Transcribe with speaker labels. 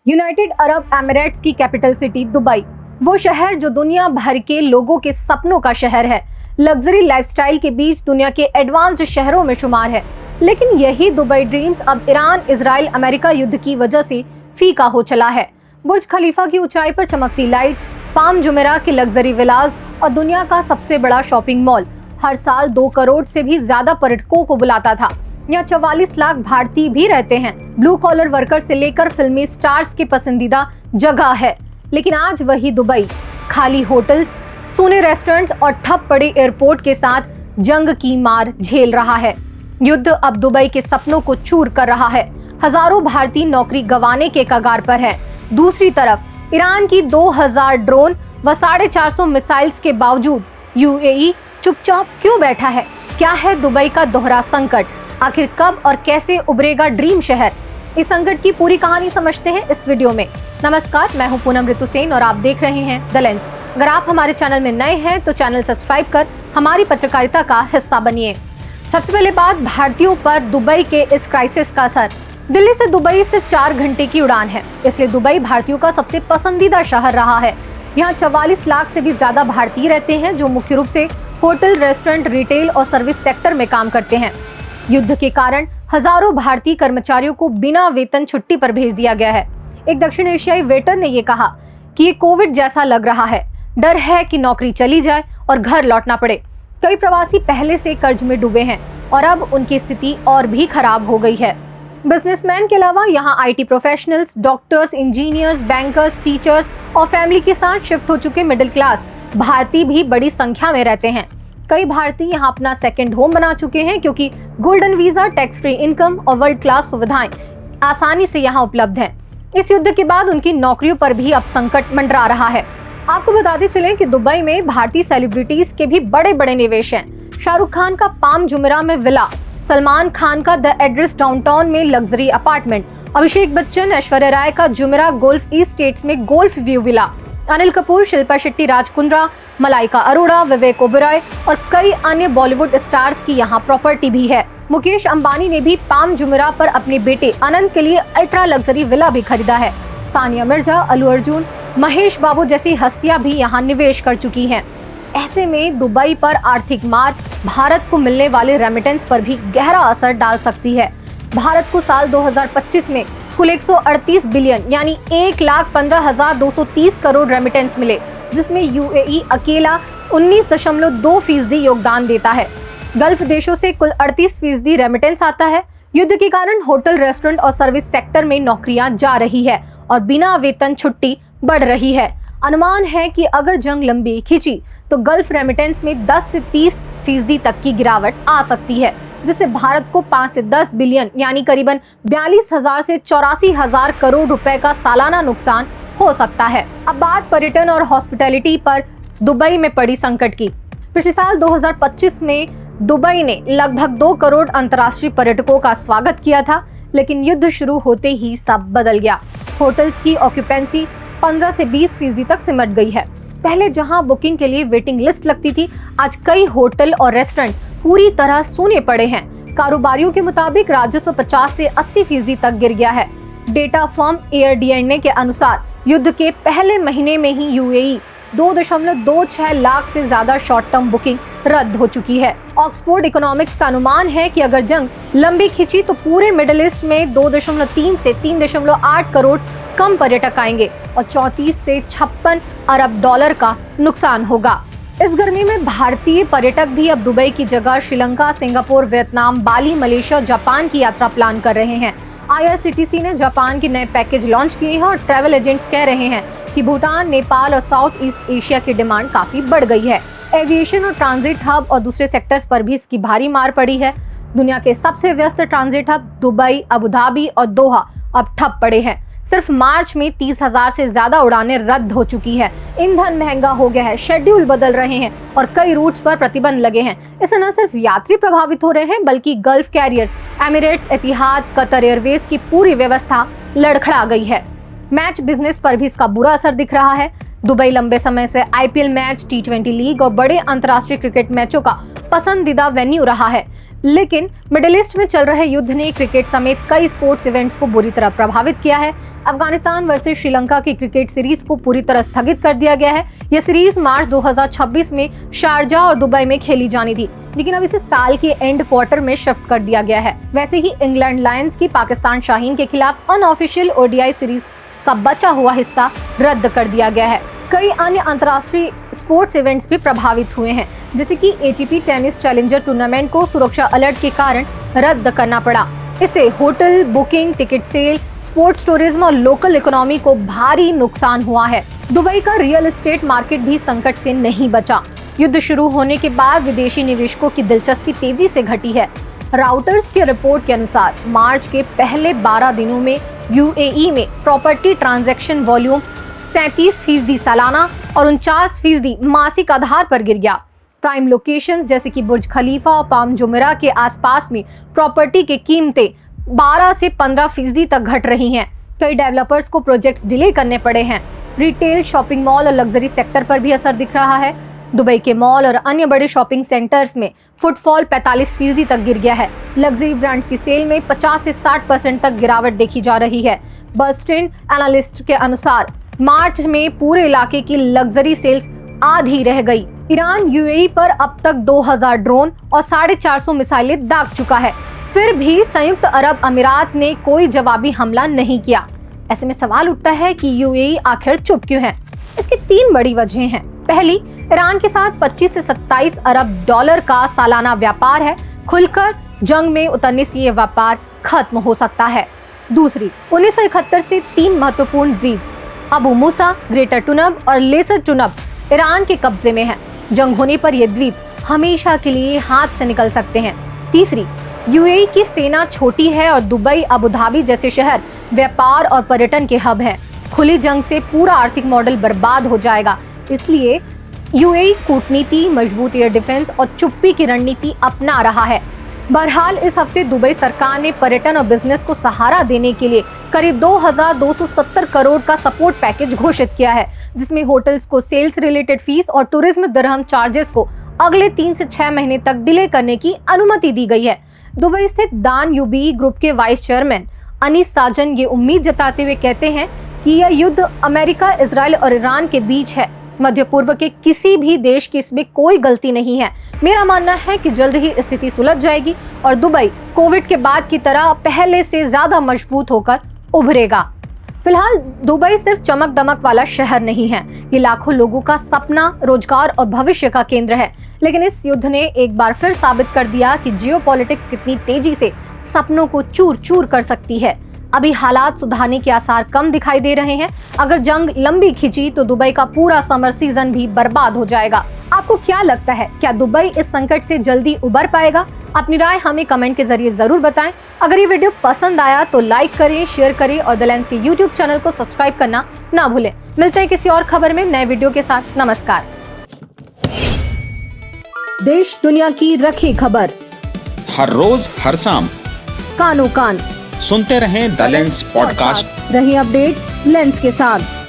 Speaker 1: United Arab Emirates की capital city Dubai, वो शहर जो दुनिया भर के लोगों के सपनों का शहर है, लग्जरी लाइफस्टाइल के बीच दुनिया के एडवांस्ड शहरों में शुमार है। लेकिन यही दुबई ड्रीम्स अब ईरान इजराइल अमेरिका युद्ध की वजह से फीका हो चला है। बुर्ज खलीफा की ऊंचाई पर चमकती लाइट्स, पाम जुमेरा के लग्जरी विलाज और दुनिया का सबसे बड़ा शॉपिंग मॉल हर साल 2 करोड़ से भी ज्यादा पर्यटकों को बुलाता था। यहाँ 44 लाख भारतीय भी रहते हैं। ब्लू कॉलर वर्कर से लेकर फिल्मी स्टार्स की पसंदीदा जगह है। लेकिन आज वही दुबई खाली होटल्स, सूने रेस्टोरेंट्स और ठप पड़े एयरपोर्ट के साथ जंग की मार झेल रहा है। युद्ध अब दुबई के सपनों को चूर कर रहा है। हजारों भारतीय नौकरी गंवाने के कगार पर है। दूसरी तरफ ईरान की 2000 ड्रोन व 450 मिसाइल्स के बावजूद यूएई चुपचाप क्यों बैठा है? क्या है दुबई का दोहरा संकट? आखिर कब और कैसे उभरेगा ड्रीम शहर? इस संकट की पूरी कहानी समझते हैं इस वीडियो में। नमस्कार, मैं हूं पूनम ऋतु सेन और आप देख रहे हैं द लेंस। अगर आप हमारे चैनल में नए हैं तो चैनल सब्सक्राइब कर हमारी पत्रकारिता का हिस्सा बनिए। सबसे पहले बात भारतीयों पर दुबई के इस क्राइसिस का असर। दिल्ली से दुबई सिर्फ 4 घंटे की उड़ान है, इसलिए दुबई भारतीयों का सबसे पसंदीदा शहर रहा है। यहाँ 44 लाख से भी ज्यादा भारतीय रहते हैं जो मुख्य रूप से होटल, रेस्टोरेंट, रिटेल और सर्विस सेक्टर में काम करते हैं। युद्ध के कारण हजारों भारतीय कर्मचारियों को बिना वेतन छुट्टी पर भेज दिया गया है। एक दक्षिण एशियाई वेटर ने ये कहा कि ये कोविड जैसा लग रहा है। डर है कि नौकरी चली जाए और घर लौटना पड़े। कई प्रवासी पहले से कर्ज में डूबे हैं और अब उनकी स्थिति और भी खराब हो गई है। बिजनेसमैन के अलावा यहाँ IT professionals, doctors, engineers, bankers, teachers और फैमिली के साथ शिफ्ट हो चुके मिडिल क्लास भारतीय भी बड़ी संख्या में रहते हैं। कई भारतीय यहाँ अपना सेकंड होम बना चुके हैं क्योंकि golden visa, tax free income और वर्ल्ड क्लास सुविधाएं आसानी से यहाँ उपलब्ध हैं। इस युद्ध के बाद उनकी नौकरियों पर भी अब संकट मंडरा रहा है। आपको बताते चलें कि दुबई में भारतीय सेलिब्रिटीज के भी बड़े बड़े निवेश हैं। शाहरुख खान का पाम जुमेरा में विला, सलमान खान का द एड्रेस डाउनटाउन में लग्जरी अपार्टमेंट, अभिषेक बच्चन, ऐश्वर्या राय का जुमेरा गोल्फ इस्टेट्स में golf view villa, Anil Kapoor, Shilpa Shetty, Raj Kundra, Malaika Arora, Vivek Oberoi और कई अन्य बॉलीवुड स्टार्स की यहाँ प्रॉपर्टी भी है। मुकेश अंबानी ने भी पाम जुमेरा पर अपने बेटे अनंत के लिए अल्ट्रा लग्जरी विला भी खरीदा है। सानिया मिर्जा, अल्लू अर्जुन, महेश बाबू जैसी हस्तियां भी यहाँ निवेश कर चुकी हैं। ऐसे में दुबई पर आर्थिक मार भारत को मिलने वाले रेमिटेंस पर भी गहरा असर डाल सकती है। भारत को साल 2025 में कुल 138 बिलियन यानी 1,15,230 करोड़ रेमिटेंस मिले, जिसमें यूएई अकेला 19.2% योगदान देता है। गल्फ देशों से कुल 38% रेमिटेंस आता है। युद्ध के कारण होटल, रेस्टोरेंट और सर्विस सेक्टर में नौकरियां जा रही है और बिना वेतन छुट्टी बढ़ रही है। अनुमान है कि अगर जंग लंबी खिंची तो गल्फ रेमिटेंस में 10 से 30% तक की गिरावट आ सकती है, जिससे भारत को 5 से 10 बिलियन यानी करीबन 42,000 से 84,000 करोड़ रुपए का सालाना नुकसान हो सकता है। अब बात पर्यटन और हॉस्पिटैलिटी पर दुबई में पड़ी संकट की। पिछले साल 2025 में दुबई ने लगभग 2 करोड़ अंतर्राष्ट्रीय पर्यटकों का स्वागत किया था, लेकिन युद्ध शुरू होते ही सब बदल गया। होटल्स की ऑक्यूपेंसी 15 से 20% तक सिमट गई है। पहले जहां बुकिंग के लिए वेटिंग लिस्ट लगती थी, आज कई होटल और रेस्टोरेंट पूरी तरह सूने पड़े हैं। कारोबारियों के मुताबिक राजस्व 50 से 80% तक गिर गया है। डेटा फर्म एयरडीएनए के अनुसार युद्ध के पहले महीने में ही यूएई 2.26 लाख से ज्यादा शॉर्ट टर्म बुकिंग रद्द हो चुकी है। ऑक्सफोर्ड इकोनॉमिक्स का अनुमान है कि अगर जंग लंबी खिंची तो पूरे मिडिल ईस्ट में 2.3 से 3.8 करोड़ कम पर्यटक आएंगे और 34 से 56 अरब डॉलर का नुकसान होगा। इस गर्मी में भारतीय पर्यटक भी अब दुबई की जगह श्रीलंका, सिंगापुर, वियतनाम, बाली, मलेशिया, जापान की यात्रा प्लान कर रहे हैं। आईआरसीटीसी ने जापान के नए पैकेज लॉन्च किए हैं और ट्रैवल एजेंट्स कह रहे हैं कि भूटान, नेपाल और साउथ ईस्ट एशिया की डिमांड काफी बढ़ गई है। एविएशन और ट्रांजिट हब और दूसरे सेक्टर्स पर भी इसकी भारी मार पड़ी है। दुनिया के सबसे व्यस्त transit hub Dubai, Abu Dhabi और दोहा अब ठप पड़े हैं। सिर्फ मार्च में 30,000 से ज्यादा उड़ानें रद्द हो चुकी है। ईंधन महंगा हो गया है, शेड्यूल बदल रहे हैं और कई रूट्स पर प्रतिबंध लगे हैं। इससे न सिर्फ यात्री प्रभावित हो रहे हैं बल्कि गल्फ कैरियर्स, एमिरेट्स, एतिहाद, कतर एयरवेज की पूरी व्यवस्था लड़खड़ा गई है। मैच बिजनेस पर भी इसका बुरा असर दिख रहा है। दुबई लंबे समय से आईपीएल मैच, टी20 लीग और बड़े अंतर्राष्ट्रीय क्रिकेट मैचों का पसंदीदा वेन्यू रहा है। लेकिन मिडिल ईस्ट में चल रहे युद्ध ने क्रिकेट समेत कई स्पोर्ट्स इवेंट्स को बुरी तरह प्रभावित किया है। अफगानिस्तान वर्सेस श्रीलंका की क्रिकेट सीरीज को पूरी तरह स्थगित कर दिया गया है। यह सीरीज मार्च 2026 में शारजा और दुबई में खेली जानी थी, लेकिन अब इसे साल के एंड क्वार्टर में शिफ्ट कर दिया गया है। वैसे ही इंग्लैंड लायंस की पाकिस्तान शाहीन के खिलाफ अनऑफिशियल ओडीआई सीरीज का बचा हुआ हिस्सा रद्द कर दिया गया है। कई अन्य अंतर्राष्ट्रीय स्पोर्ट्स इवेंट्स भी प्रभावित हुए हैं, जैसे कि एटीपी टेनिस चैलेंजर टूर्नामेंट को सुरक्षा अलर्ट के कारण रद्द करना पड़ा। इससे hotel booking, ticket sale, sports tourism और लोकल इकोनॉमी को भारी नुकसान हुआ है। दुबई का रियल एस्टेट मार्केट भी संकट से नहीं बचा। युद्ध शुरू होने के बाद विदेशी निवेशकों की दिलचस्पी तेजी से घटी है। राउटर्स की रिपोर्ट के अनुसार मार्च के पहले 12 दिनों में यूएई में प्रॉपर्टी ट्रांजैक्शन वॉल्यूम 37% सालाना और 49% मासिक आधार पर गिर गया। प्राइम लोकेशंस जैसे कि बुर्ज खलीफा और पाम जुमेरा के आसपास में प्रॉपर्टी की कीमतें 12 से 15% तक घट रही हैं। कई डेवलपर्स को प्रोजेक्ट्स डिले करने पड़े हैं। रिटेल, शॉपिंग मॉल और लग्जरी सेक्टर पर भी असर दिख रहा है। दुबई के मॉल और अन्य बड़े शॉपिंग सेंटर्स में फुटफॉल 45% तक गिर गया है। लग्जरी ब्रांड्स की सेल में 50 से 60% तक गिरावट देखी जा रही है। बर्स्टिन एनालिस्ट के अनुसार मार्च में पूरे इलाके की लग्जरी सेल्स आधी रह गई। ईरान यूएई पर अब तक 2000 ड्रोन और 450 मिसाइलें दाग चुका है, फिर भी संयुक्त अरब अमीरात ने कोई जवाबी हमला नहीं किया। ऐसे में सवाल उठता है कि यूएई आखिर चुप क्यों है? इसकी 3 बड़ी वजहें हैं। पहली, ईरान के साथ 25 से 27 अरब डॉलर का सालाना व्यापार है। खुलकर जंग में उतरने से ये व्यापार खत्म हो सकता है। दूसरी, 1971 से 3 महत्वपूर्ण द्वीप अबू मूसा, ग्रेटर टुनब और लेसर टुनब ईरान के कब्जे में हैं। जंग होने पर ये द्वीप हमेशा के लिए हाथ से निकल सकते हैं। तीसरी, यूएई की सेना छोटी है और दुबई, अबू धाबी जैसे शहर व्यापार और पर्यटन के हब हैं। खुली जंग से पूरा आर्थिक मॉडल बर्बाद हो जाएगा। इसलिए यूएई कूटनीति, मजबूत एयर डिफेंस और चुप्पी की रणनीति अपना रहा है। बहरहाल इस हफ्ते दुबई सरकार ने पर्यटन और बिजनेस को सहारा देने के लिए करीब 2270 करोड़ का सपोर्ट पैकेज घोषित किया है, जिसमें होटल्स को सेल्स रिलेटेड फीस और टूरिज्म दरहम चार्जेस को अगले 3 से 6 महीने तक डिले करने की अनुमति दी गई है। दुबई स्थित दान यूबी ग्रुप के वाइस चेयरमैन अनीस साजन ये उम्मीद जताते हुए कहते हैं कि यह युद्ध अमेरिका, इजराइल और ईरान के बीच है। मध्य पूर्व के किसी भी देश की इसमें कोई गलती नहीं है। मेरा मानना है कि जल्द ही स्थिति सुलझ जाएगी और दुबई कोविड के बाद की तरह पहले से ज्यादा मजबूत होकर उभरेगा। फिलहाल दुबई सिर्फ चमक दमक वाला शहर नहीं है, ये लाखों लोगों का सपना, रोजगार और भविष्य का केंद्र है। लेकिन इस युद्ध ने एक बार फिर साबित कर दिया कि जियोपॉलिटिक्स कितनी तेजी से सपनों को चूर चूर कर सकती है। अभी हालात सुधारने के आसार कम दिखाई दे रहे हैं। अगर जंग लंबी खिंची तो दुबई का पूरा समर सीजन भी बर्बाद हो जाएगा। आपको क्या लगता है, क्या दुबई इस संकट से जल्दी उबर पाएगा? अपनी राय हमें कमेंट के जरिए जरूर बताएं। अगर ये वीडियो पसंद आया तो लाइक करें, शेयर करें और द लेंस के YouTube चैनल को सब्सक्राइब करना ना भूलें। मिलते हैं किसी और खबर में नए वीडियो के साथ। नमस्कार। देश दुनिया की रखी खबर
Speaker 2: हर रोज हर शाम
Speaker 1: कानो कान
Speaker 2: सुनते रहें द लेंस पॉडकास्ट।
Speaker 1: रही अपडेट लेंस के साथ।